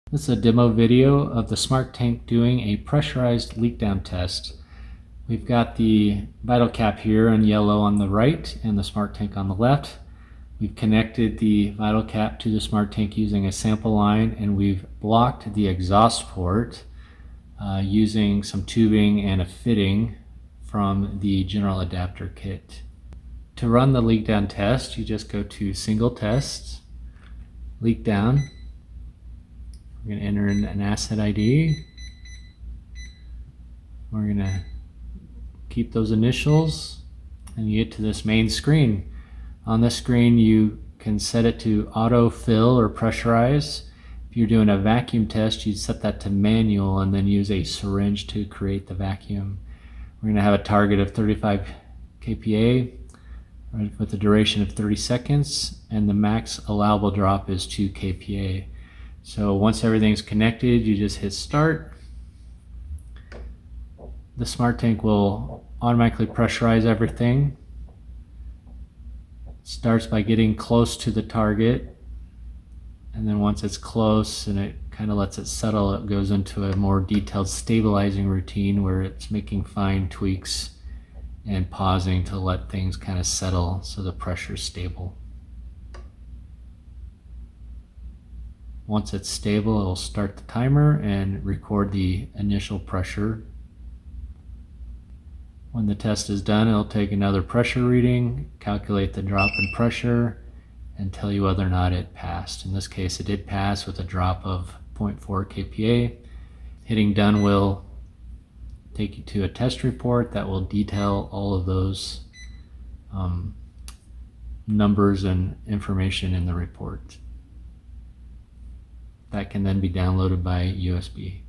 This is a demo video of the Smart Tank doing a pressurized leak down test. We've got the vital cap here in yellow on the right and the Smart Tank on the left. We've connected the vital cap to the Smart Tank using a sample line, and we've blocked the exhaust port using some tubing and a fitting from the general adapter kit. To run the leak down test, you just go to Single Tests, Leak Down. We're going to enter in an asset ID. We're going to keep those initials, and you get to this main screen. On this screen, you can set it to auto fill or pressurize. If you're doing a vacuum test, you'd set that to manual and then use a syringe to create the vacuum. We're going to have a target of 35 kPa with a duration of 30 seconds, and the max allowable drop is 2 kPa. So once everything's connected, you just hit start. The Smart Tank will automatically pressurize everything. Starts by getting close to the target, and then once it's close and it kind of lets it settle, it goes into a more detailed stabilizing routine where it's making fine tweaks and pausing to let things kind of settle so the pressure is stable. Once it's stable, it'll start the timer and record the initial pressure. When the test is done, it'll take another pressure reading, calculate the drop in pressure, and tell you whether or not it passed. In this case, it did pass with a drop of 0.4 kPa. Hitting done will take you to a test report that will detail all of those numbers and information in the report. That can then be downloaded by USB.